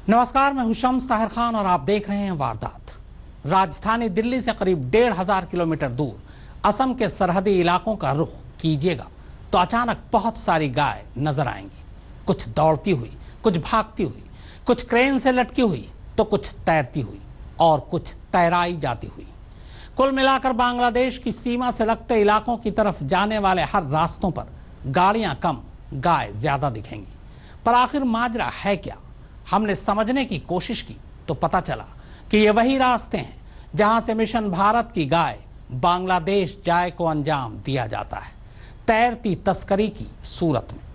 नमस्कार, मैं हूं शम्स ताहिर खान और आप देख रहे हैं वारदात। राजधानी दिल्ली से करीब 1,500 किलोमीटर दूर असम के सरहदी इलाकों का रुख कीजिएगा तो अचानक बहुत सारी गाय नजर आएंगी। कुछ दौड़ती हुई, कुछ भागती हुई, कुछ क्रेन से लटकी हुई तो कुछ तैरती हुई और कुछ तैराई जाती हुई। कुल मिलाकर बांग्लादेश की सीमा से लगते इलाकों की तरफ जाने वाले हर रास्तों पर गाड़ियां कम, गाय ज्यादा दिखेंगी। पर आखिर माजरा है क्या? हमने समझने की कोशिश की तो पता चला कि ये वही रास्ते हैं जहां से मिशन भारत की गाय बांग्लादेश जाए को अंजाम दिया जाता है, तैरती तस्करी की सूरत में।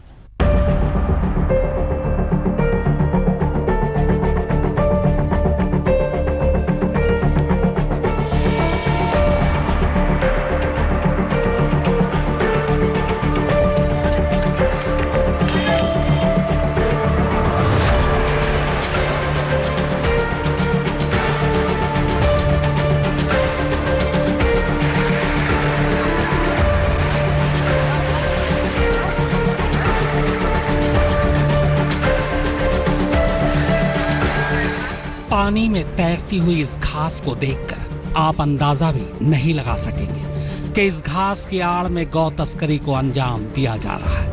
पानी में तैरती हुई इस घास को देखकर आप अंदाजा भी नहीं लगा सकेंगे कि इस घास की आड़ में गौ तस्करी को अंजाम दिया जा रहा है।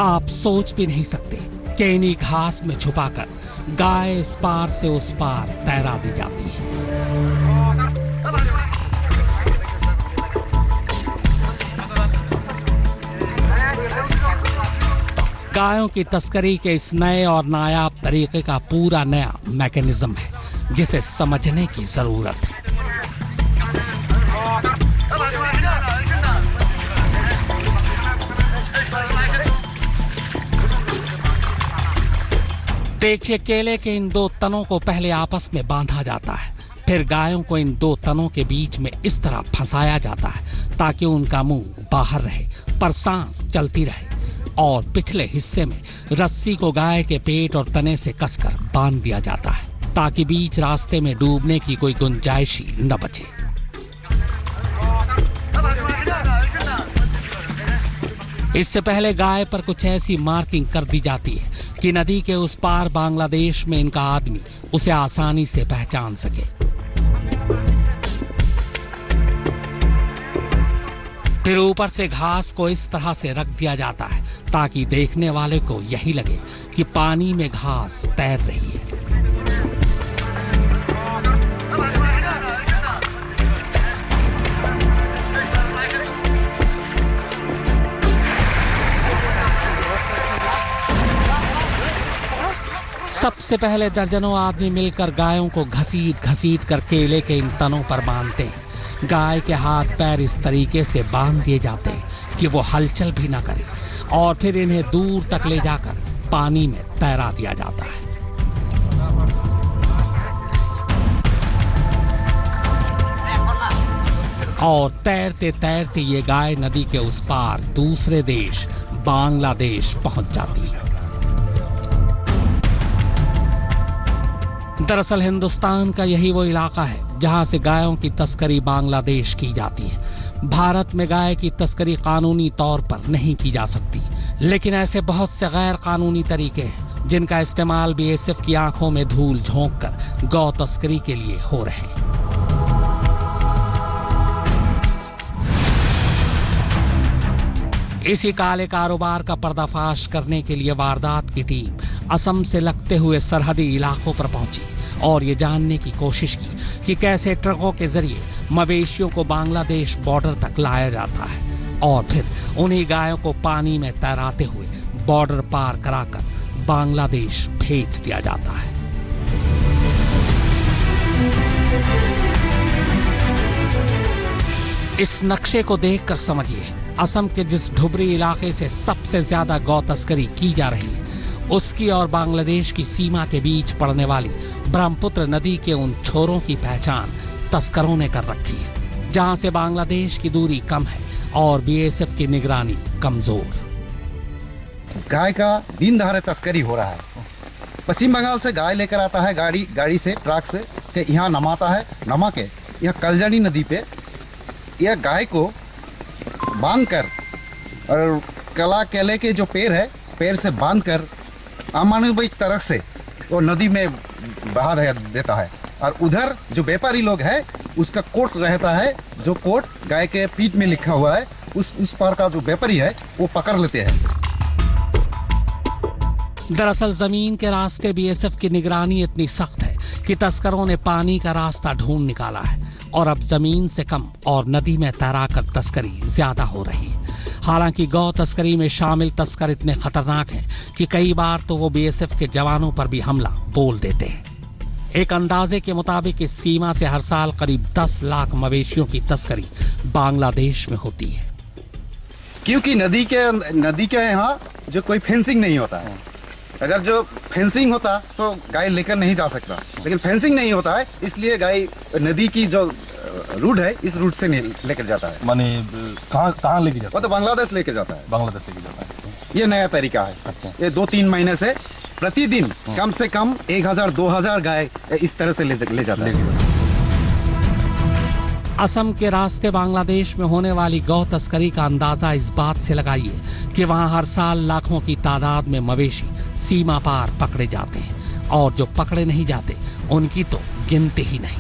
आप सोच भी नहीं सकते कि इन्हीं घास में छुपाकर गाय इस पार से उस पार तैरा दी जाती है। गायों की तस्करी के इस नए और नायाब तरीके का पूरा नया मैकेनिज्म है जिसे समझने की जरूरत है। देखिए, केले के इन दो तनों को पहले आपस में बांधा जाता है, फिर गायों को इन दो तनों के बीच में इस तरह फंसाया जाता है ताकि उनका मुंह बाहर रहे पर सांस चलती रहे, और पिछले हिस्से में रस्सी को गाय के पेट और तने से कसकर बांध दिया जाता है ताकि बीच रास्ते में डूबने की कोई गुंजाइश ही न बचे। इससे पहले गाय पर कुछ ऐसी मार्किंग कर दी जाती है कि नदी के उस पार बांग्लादेश में इनका आदमी उसे आसानी से पहचान सके। फिर ऊपर से घास को इस तरह से रख दिया जाता है ताकि देखने वाले को यही लगे कि पानी में घास तैर रही है। सबसे पहले दर्जनों आदमी मिलकर गायों को घसीट घसीट कर केले के इन तनों पर बांधते हैं। गाय के हाथ पैर इस तरीके से बांध दिए जाते हैं कि वो हलचल भी ना करे, और फिर इन्हें दूर तक ले जाकर पानी में तैरा दिया जाता है। और तैरते तैरते ये गाय नदी के उस पार दूसरे देश बांग्लादेश पहुंच जाती है। दरअसल हिंदुस्तान का यही वो इलाका है जहां से गायों की तस्करी बांग्लादेश की जाती है। भारत में गाय की तस्करी कानूनी तौर पर नहीं की जा सकती, लेकिन ऐसे बहुत से गैर कानूनी तरीके हैं जिनका इस्तेमाल बीएसएफ की आंखों में धूल झोंककर गौ तस्करी के लिए हो रहे हैं। इसी काले कारोबार का पर्दाफाश करने के लिए वारदात की टीम असम से लगते हुए सरहदी इलाकों पर पहुंची और ये जानने की कोशिश की कि कैसे ट्रकों के जरिए मवेशियों को बांग्लादेश बॉर्डर तक लाया जाता है और फिर उन्हीं गायों को पानी में तैराते हुए बॉर्डर पार कराकर बांग्लादेश भेज दिया जाता है। इस नक्शे को देखकर समझिए, असम के जिस ढुबरी इलाके से सबसे ज्यादा गौ तस्करी की जा रही है उसकी और बांग्लादेश की सीमा के बीच पड़ने वाली ब्रह्मपुत्र नदी के उन छोरों की पहचान तस्करों ने कर रखी है जहां से बांग्लादेश की दूरी कम है और बीएसएफ की निगरानी कमजोर। गाय का दिन दहाड़े तस्करी हो रहा है। पश्चिम बंगाल से गाय लेकर आता है गाड़ी से, ट्रक से, के यहाँ नमाता है। नमा के यह कलजानी नदी पे यह गाय को बांधकर और केले के जो पेड़ है पैर से बांध कर अमानवीय तरह से वो नदी में बहा देता है। और उधर जो व्यापारी लोग है उसका कोट रहता है, जो कोट गाय के पीठ में लिखा हुआ है, उस पार का जो व्यापारी है वो पकड़ लेते हैं। दरअसल जमीन के रास्ते बीएसएफ की निगरानी इतनी सख्त है कि तस्करों ने पानी का रास्ता ढूंढ निकाला है और अब जमीन से कम और नदी में तैराकर तस्करी ज्यादा हो रही है। हालांकि गौ तस्करी में शामिल तस्कर इतने खतरनाक हैं कि कई बार तो वो बीएसएफ के जवानों पर भी हमला बोल देते हैं। एक अंदाजे के मुताबिक इस सीमा से हर साल करीब 10 लाख मवेशियों की तस्करी बांग्लादेश में होती है। क्योंकि नदी के यहाँ जो कोई फेंसिंग नहीं होता है। अगर जो फेंसिंग होता तो गाय लेकर नहीं जा सकता, लेकिन फेंसिंग नहीं होता है, इसलिए गाय नदी की जो रूट है इस रूट से नहीं लेकर जाता है। माने कहाँ लेके जाता है? वो तो बांग्लादेश लेके जाता है। बांग्लादेश लेके जाता है। ये नया तरीका है। अच्छा। ये 2-3 महीने से प्रतिदिन कम से कम 1000-2000 गाय इस तरह से ले जाता है। असम के रास्ते बांग्लादेश में होने वाली गौ तस्करी का अंदाजा इस बात से लगाइए कि वहां हर साल लाखों की तादाद में मवेशी सीमा पार पकड़े जाते हैं और जो पकड़े नहीं जाते उनकी तो गिनती ही नहीं।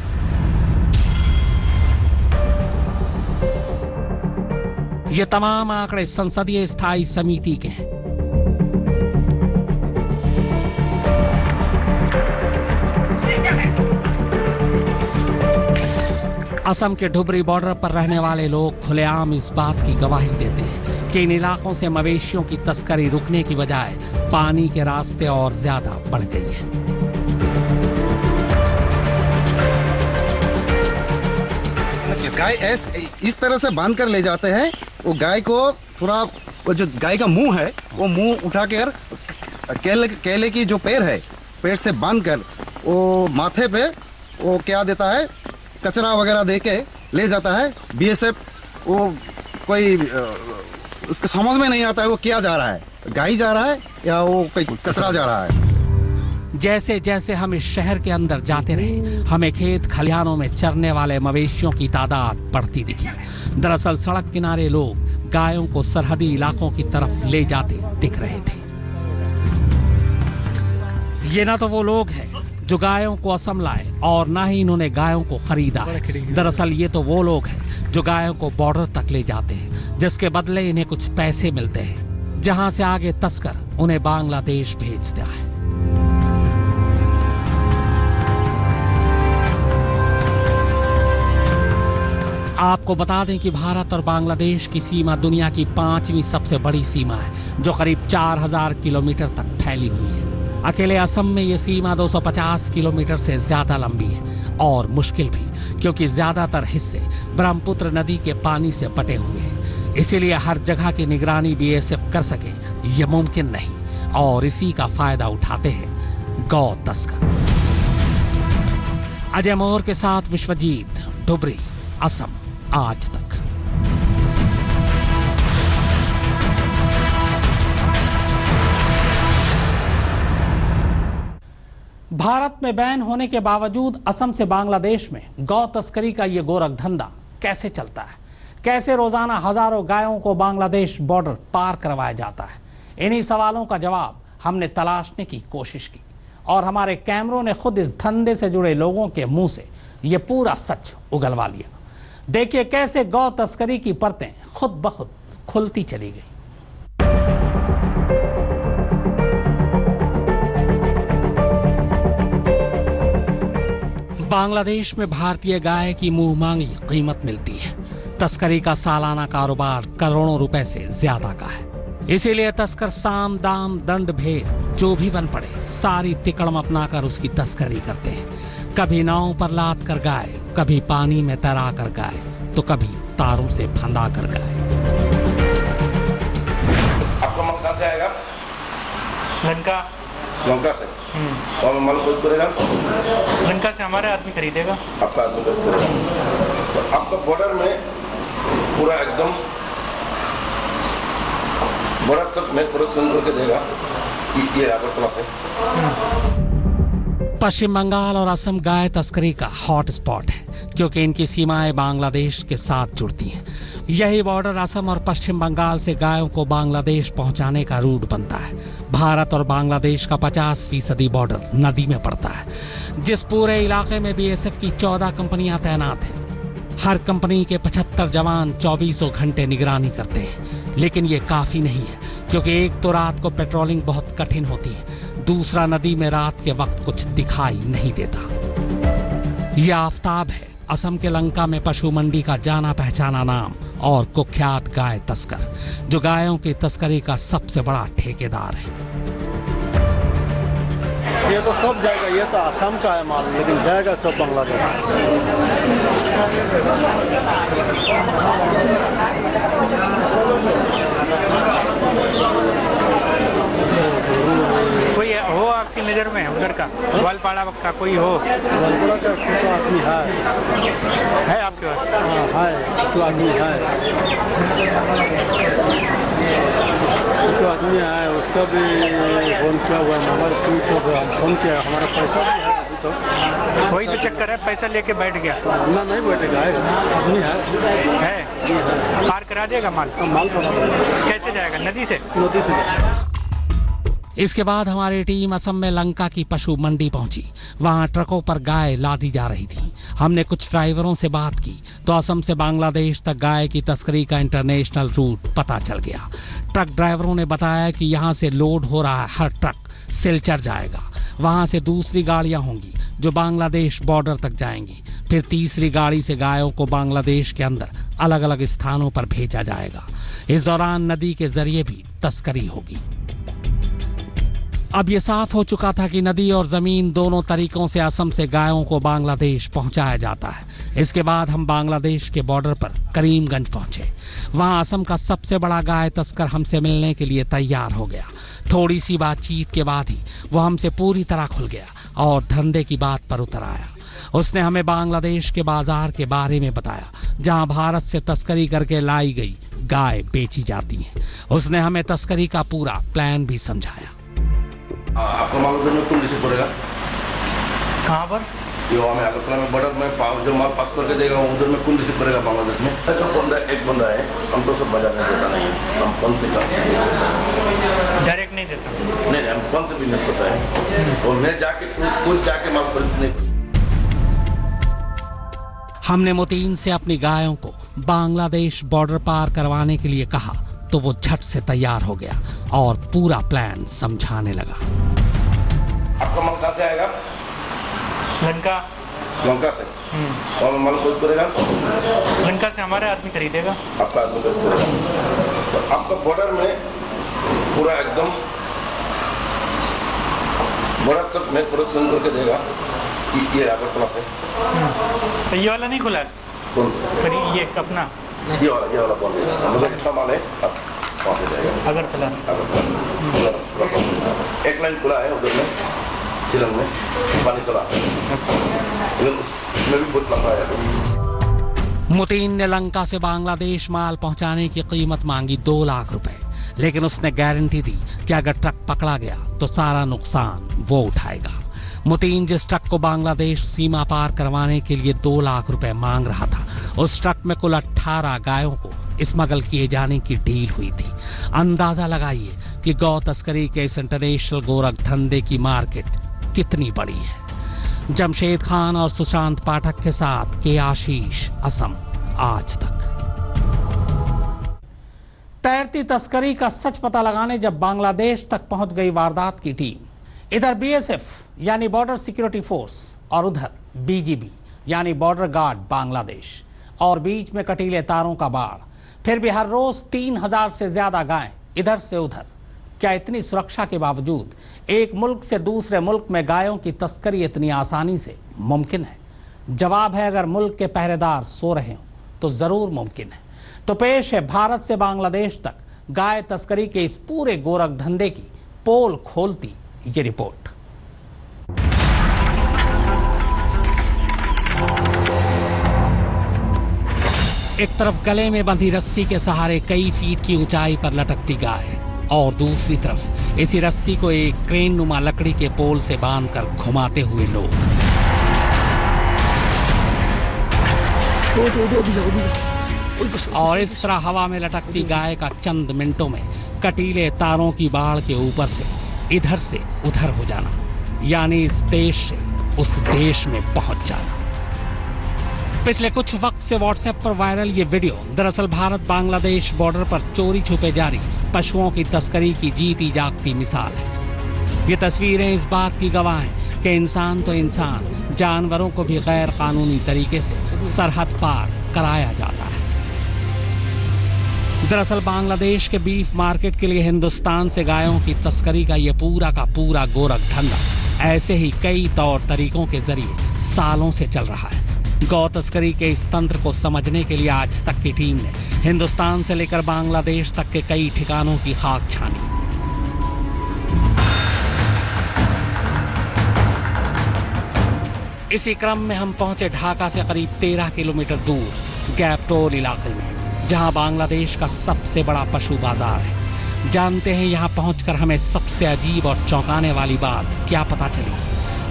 ये तमाम आंकड़े संसदीय स्थायी समिति के हैं। असम के ढुबरी बॉर्डर पर रहने वाले लोग खुलेआम इस बात की गवाही देते हैं कि इन इलाकों से मवेशियों की तस्करी रुकने की बजाय पानी के रास्ते और ज्यादा बढ़ गई है। गाय इस तरह से बांध कर ले जाते हैं। वो गाय को पूरा वो जो गाय का मुंह है वो मुंह उठा कर केले की जो पेड़ है पेड़ से बांध कर वो माथे पे वो क्या देता है, कचरा वगैरह दे के ले जाता है। बीएसएफ वो कोई उसके समझ में नहीं आता है वो क्या जा रहा है, गाय जा रहा है या वो कोई कचरा जा रहा है। जैसे जैसे हम इस शहर के अंदर जाते रहे हमें खेत खलिहानों में चरने वाले मवेशियों की तादाद बढ़ती दिखी। दरअसल सड़क किनारे लोग गायों को सरहदी इलाकों की तरफ ले जाते दिख रहे थे। ये ना तो वो लोग हैं जो गायों को असम लाए और ना ही इन्होंने गायों को खरीदा है। दरअसल ये तो वो लोग हैं जो गायों को बॉर्डर तक ले जाते हैं, जिसके बदले इन्हें कुछ पैसे मिलते हैं, जहां से आगे तस्कर उन्हें बांग्लादेश भेजता है। आपको बता दें कि भारत और बांग्लादेश की सीमा दुनिया की 5वीं सबसे बड़ी सीमा है, जो करीब 4000 किलोमीटर तक फैली हुई है। अकेले असम में ये सीमा 250 किलोमीटर से ज्यादा लंबी है और मुश्किल भी, क्योंकि ज्यादातर हिस्से ब्रह्मपुत्र नदी के पानी से बटे हुए हैं। इसीलिए हर जगह की निगरानी बीएसएफ कर सके ये मुमकिन नहीं, और इसी का फायदा उठाते हैं गौ तस्कर। अजय मोर के साथ विश्वजीत, धुबरी, असम, आज तक। भारत में बैन होने के बावजूद असम से बांग्लादेश में गौ तस्करी का ये गोरख धंधा कैसे चलता है? कैसे रोजाना हजारों गायों को बांग्लादेश बॉर्डर पार करवाया जाता है? इन्हीं सवालों का जवाब हमने तलाशने की कोशिश की और हमारे कैमरों ने खुद इस धंधे से जुड़े लोगों के मुंह से ये पूरा सच उगलवा लिया। देखिए कैसे गौ तस्करी की परतें खुद ब खुद खुलती चली गई। बांग्लादेश में भारतीय गाय की मुंह मांगी कीमत मिलती है। तस्करी का सालाना कारोबार करोड़ों रुपए से ज्यादा का है। इसीलिए तस्कर साम दाम दंड भेद जो भी बन पड़े सारी तिकड़म अपनाकर उसकी तस्करी करते हैं। कभी नाव पर लाद कर गाय, कभी पानी में तैरा कर गाय, तो कभी तारों से फंदा कर गाय। आपका माल कहाँ से आएगा? लंका। लंका से? और माल कोई करेगा? लंका से हमारे आदमी खरीदेगा। आपका आदमी खरीदेगा। तो आपका बॉर्डर में पूरा एकदम बॉर्डर तक में पूरा सुन करके देगा कि ये अगरतला से। पश्चिम बंगाल और असम गाय तस्करी का हॉट स्पॉट है क्योंकि इनकी सीमाएं बांग्लादेश के साथ जुड़ती हैं। यही बॉर्डर असम और पश्चिम बंगाल से गायों को बांग्लादेश पहुंचाने का रूट बनता है। भारत और बांग्लादेश का 50% बॉर्डर नदी में पड़ता है, जिस पूरे इलाके में बीएसएफ की 14 कंपनियां तैनात हैं। हर कंपनी के 75 जवान 24 घंटे निगरानी करते हैं, लेकिन ये काफी नहीं है क्योंकि एक तो रात को पेट्रोलिंग बहुत कठिन होती है, दूसरा नदी में रात के वक्त कुछ दिखाई नहीं देता। यह आफताब है, असम के लंका में पशु मंडी का जाना पहचाना नाम और कुख्यात गाय तस्कर, जो गायों की तस्करी का सबसे बड़ा ठेकेदार है। ये तो सब जाएगा, ये तो असम का है माल, लेकिन जाएगा सब बांग्लादेश। कोई हो आपकी नज़र में उधर का ग्वालपाड़ा का कोई हो? ग्वालपाड़ा का कुछ आदमी है आपके पास? हाँ है, कुछ आदमी है, कुछ आदमी है, उसका भी फोन किया हुआ है, मोबाइल फोन किया, हमारा पैसा भी है अभी तो। वही तो चक्कर है, पैसा लेके बैठ गया ना नहीं बैठेगा, आदमी है पार करा देगा माल? माल कैसे जाएगा? नदी से? नदी से। इसके बाद हमारी टीम असम में लंका की पशु मंडी पहुंची। वहां ट्रकों पर गाय लादी जा रही थी। हमने कुछ ड्राइवरों से बात की तो असम से बांग्लादेश तक गाय की तस्करी का इंटरनेशनल रूट पता चल गया। ट्रक ड्राइवरों ने बताया कि यहां से लोड हो रहा हर ट्रक सिलचर जाएगा, वहां से दूसरी गाड़ियां होंगी जो बांग्लादेश बॉर्डर तक जाएंगी, फिर तीसरी गाड़ी से गायों को बांग्लादेश के अंदर अलग अलग स्थानों पर भेजा जाएगा। इस दौरान नदी के जरिए भी तस्करी होगी। अब ये साफ हो चुका था कि नदी और जमीन दोनों तरीकों से असम से गायों को बांग्लादेश पहुंचाया जाता है। इसके बाद हम बांग्लादेश के बॉर्डर पर करीमगंज पहुंचे। वहां असम का सबसे बड़ा गाय तस्कर हमसे मिलने के लिए तैयार हो गया। थोड़ी सी बातचीत के बाद ही वो हमसे पूरी तरह खुल गया और धंधे की बात पर उतर आया। उसने हमें बांग्लादेश के बाजार के बारे में बताया, जहां भारत से तस्करी करके लाई गई गाय बेची जाती हैं। उसने हमें तस्करी का पूरा प्लान भी समझाया। आपका माल उधर में कौन रिसीव करेगा? कहाँ पर? ये हमें अगरतला में बॉर्डर में जो माल पास करके देगा उधर में कौन रिसीव करेगा बांग्लादेश में? जो बंदा एक बंदा है, हम तो सब बाजार में देता नहीं है, हम कौन से का डायरेक्ट नहीं देता? नहीं, हम कौन से बिजनेस करता है और मैं जाके खुद जाके माल खरीदने। हमने मुतीन से अपनी गायों को बांग्लादेश बॉर्डर पार करवाने के लिए कहा तो वो झट से तैयार हो गया और पूरा प्लान समझाने लगा। आपका माल कहाँ से आएगा? लंका। लंका से? और माल कोई करेगा? लंका से हमारे आदमी खरीदेगा। आपका आदमी करेगा? तो आपका बॉर्डर में पूरा एकदम बॉर्डर तक में क्रॉस करके देगा। ये अगरतला से। तो ये वाला नहीं खुला? कौन? फिर ये अपना ये वाला कौन है? मतलब इतना माल है, अब वहाँ से जाएगा अगरतला से। एक लाइन खुला है उधर में शिलंग में पानी चला, लेकिन उसमें भी बहुत लंबा है। मुतीन ने लंका से बांग्लादेश माल पहुंचाने की कीमत मांगी 2 लाख रुपए, लेकिन उसने गारंटी दी कि अगर ट्रक पकड़ा गया तो सारा नुकसान वो उठाएगा। मुतीन जिस ट्रक को बांग्लादेश सीमा पार करवाने के लिए 2 लाख रुपए मांग रहा था, उस ट्रक में कुल 18 गायों को स्मगल किए जाने की डील हुई थी। अंदाजा लगाइए कि गौ तस्करी के इस इंटरनेशनल गोरख धंधे की मार्केट कितनी बड़ी है। जमशेद खान और सुशांत पाठक के साथ के आशीष, असम आज तक। तैरती तस्करी का सच पता लगाने जब बांग्लादेश तक पहुंच गई वारदात की टीम, इधर बीएसएफ यानी बॉर्डर सिक्योरिटी फोर्स और उधर बीजीबी यानी बॉर्डर गार्ड बांग्लादेश, और बीच में कटीले तारों का बाढ़। फिर भी हर रोज 3000 से ज्यादा गायें इधर से उधर। क्या इतनी सुरक्षा के बावजूद एक मुल्क से दूसरे मुल्क में गायों की तस्करी इतनी आसानी से मुमकिन है? जवाब है, अगर मुल्क के पहरेदार सो रहे हों तो जरूर मुमकिन है। तो पेश है भारत से बांग्लादेश तक गाय तस्करी के इस पूरे गोरख धंधे की पोल खोलती ये रिपोर्ट। एक तरफ गले में बंधी रस्सी के सहारे कई फीट की ऊंचाई पर लटकती गाय और दूसरी तरफ इसी रस्सी को एक क्रेन नुमा लकड़ी के पोल से बांधकर घुमाते हुए लोग। और इस तरह हवा में लटकती गाय का चंद मिनटों में कटीले तारों की बाढ़ के ऊपर से इधर से उधर हो जाना, यानी इस देश से उस देश में पहुंच जाना। पिछले कुछ वक्त से व्हाट्सएप पर वायरल ये वीडियो दरअसल भारत बांग्लादेश बॉर्डर पर चोरी छुपे जारी पशुओं की तस्करी की जीती जागती मिसाल है। ये तस्वीरें इस बात की गवाह हैं कि इंसान तो इंसान, जानवरों को भी गैर कानूनी तरीके से सरहद पार कराया जाता है। दरअसल बांग्लादेश के बीफ मार्केट के लिए हिंदुस्तान से गायों की तस्करी का ये पूरा का पूरा गोरख धंधा ऐसे ही कई तौर तरीकों के जरिए सालों से चल रहा है। गौ तस्करी के इस तंत्र को समझने के लिए आज तक की टीम ने हिंदुस्तान से लेकर बांग्लादेश तक के कई ठिकानों की खाक छानी। इसी क्रम में हम पहुंचे ढाका से करीब 13 किलोमीटर दूर गैपटोल इलाके में, जहां बांग्लादेश का सबसे बड़ा पशु बाजार है। जानते हैं यहां पहुंचकर हमें सबसे अजीब और चौंकाने वाली बात क्या पता चली।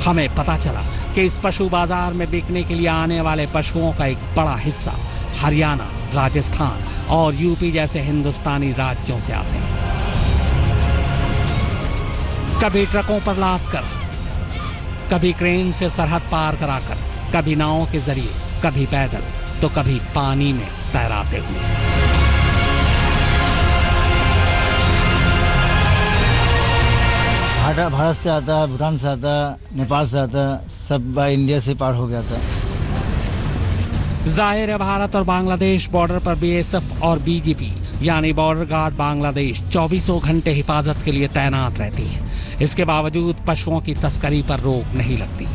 हमें पता चला कि इस पशु बाजार में बिकने के लिए आने वाले पशुओं का एक बड़ा हिस्सा हरियाणा, राजस्थान और यूपी जैसे हिंदुस्तानी राज्यों से आते हैं। कभी ट्रकों पर लाद कर, कभी क्रेन से सरहद पार कराकर, कभी नावों के जरिए, कभी पैदल, तो कभी पानी में तैराते हुए। भारत से आता है, भूटान से आता है, नेपाल से आता है, सब बाय इंडिया से पार हो गया था। जाहिर है भारत और बांग्लादेश बॉर्डर पर बीएसएफ और बीजीपी यानी बॉर्डर गार्ड बांग्लादेश 24 घंटे हिफाजत के लिए तैनात रहती है। इसके बावजूद पशुओं की तस्करी पर रोक नहीं लगती।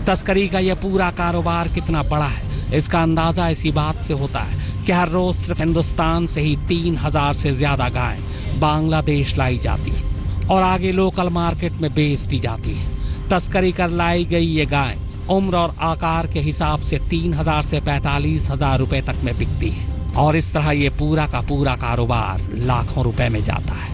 तस्करी का यह पूरा कारोबार कितना बड़ा है, इसका अंदाजा इसी बात से होता है कि हर रोज सिर्फ हिंदुस्तान से ही 3000 से ज्यादा गायें बांग्लादेश लाई जाती है और आगे लोकल मार्केट में बेच दी जाती है। तस्करी कर लाई गई ये गाय उम्र और आकार के हिसाब से 3000 से 45,000 रुपए तक में बिकती है और इस तरह ये पूरा का पूरा कारोबार लाखों रुपए में जाता है।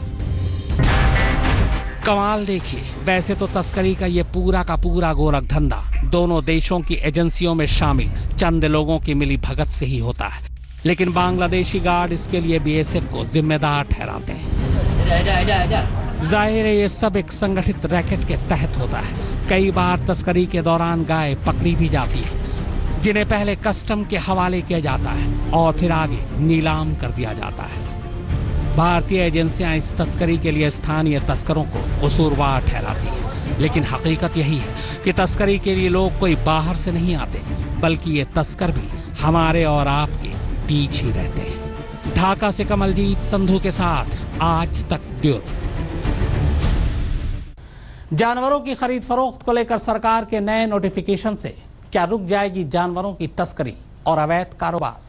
कमाल देखिए, वैसे तो तस्करी का ये पूरा का पूरा गोरख धंधा दोनों देशों की एजेंसियों में शामिल चंद लोगों की मिली भगत से ही होता है, लेकिन बांग्लादेशी गार्ड इसके लिए बीएसएफ को जिम्मेदार ठहराते हैं। जाहिर है ये सब एक संगठित रैकेट के तहत होता है। कई बार तस्करी के दौरान गाय पकड़ी भी जाती है, जिन्हें पहले कस्टम के हवाले किया जाता है और फिर आगे नीलाम कर दिया जाता है। भारतीय एजेंसियां इस तस्करी के लिए स्थानीय तस्करों को कसूरवार ठहराती हैं, लेकिन हकीकत यही है कि तस्करी के लिए लोग कोई बाहर से नहीं आते, बल्कि ये तस्कर भी हमारे और आपके पीछे ही रहते हैं। ढाका से कमलजीत संधू के साथ आज तक ब्यूरो। जानवरों की खरीद फरोख्त को लेकर सरकार के नए नोटिफिकेशन से क्या रुक जाएगी जानवरों की तस्करी और अवैध कारोबार?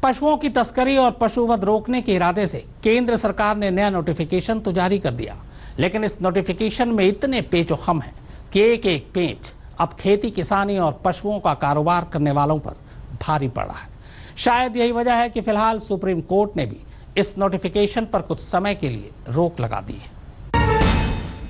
पशुओं की तस्करी और पशुवध रोकने के इरादे से केंद्र सरकार ने नया नोटिफिकेशन तो जारी कर दिया, लेकिन इस नोटिफिकेशन में इतने पेचो खम हैं कि एक एक पेच अब खेती किसानी और पशुओं का कारोबार करने वालों पर भारी पड़ रहा है। शायद यही वजह है कि फिलहाल सुप्रीम कोर्ट ने भी इस नोटिफिकेशन पर कुछ समय के लिए रोक लगा दी है।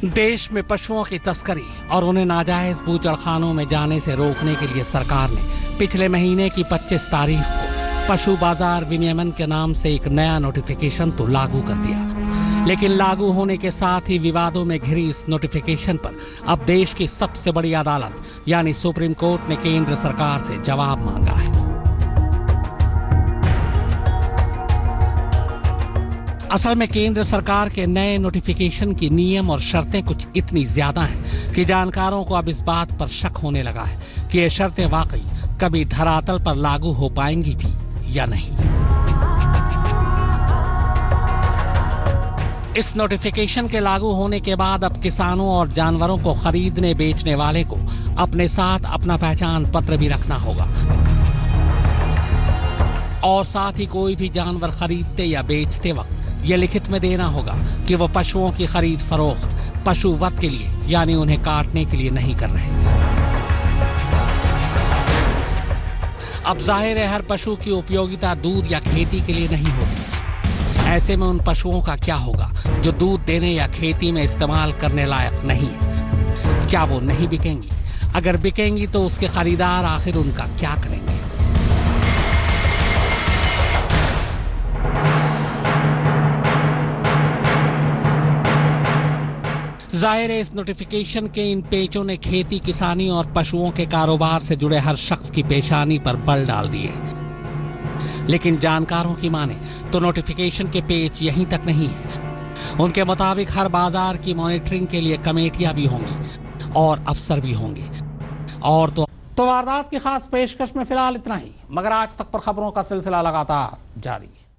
देश में पशुओं की तस्करी और उन्हें नाजायज बूचड़खानों में जाने से रोकने के लिए सरकार ने पिछले महीने की 25 तारीख को पशु बाजार विनियमन के नाम से एक नया नोटिफिकेशन तो लागू कर दिया, लेकिन लागू होने के साथ ही विवादों में घिरी इस नोटिफिकेशन पर अब देश की सबसे बड़ी अदालत यानी सुप्रीम कोर्ट ने केंद्र सरकार से जवाब मांगा है। असल में केंद्र सरकार के नए नोटिफिकेशन की नियम और शर्तें कुछ इतनी ज्यादा हैं कि जानकारों को अब इस बात पर शक होने लगा है कि ये शर्तें वाकई कभी धरातल पर लागू हो पाएंगी भी या नहीं। इस नोटिफिकेशन के लागू होने के बाद अब किसानों और जानवरों को खरीदने बेचने वाले को अपने साथ अपना पहचान पत्र भी रखना होगा और साथ ही कोई भी जानवर खरीदते या बेचते वक्त ये लिखित में देना होगा कि वो पशुओं की खरीद फरोख्त पशुवध के लिए यानी उन्हें काटने के लिए नहीं कर रहे। अब जाहिर है हर पशु की उपयोगिता दूध या खेती के लिए नहीं होती। ऐसे में उन पशुओं का क्या होगा जो दूध देने या खेती में इस्तेमाल करने लायक नहीं है? क्या वो नहीं बिकेंगी? अगर बिकेंगी तो उसके खरीदार आखिर उनका क्या करेंगे? जाहिर है इस नोटिफिकेशन के इन पेचों ने खेती किसानी और पशुओं के कारोबार से जुड़े हर शख्स की पेशानी पर बल डाल दिए। लेकिन जानकारों की माने तो नोटिफिकेशन के पेच यहीं तक नहीं है। उनके मुताबिक हर बाजार की मॉनिटरिंग के लिए कमेटियां भी होंगी और अफसर भी होंगे। और तो वारदात की खास पेशकश में फिलहाल इतना ही, मगर आज तक पर खबरों का सिलसिला लगातार जारी है।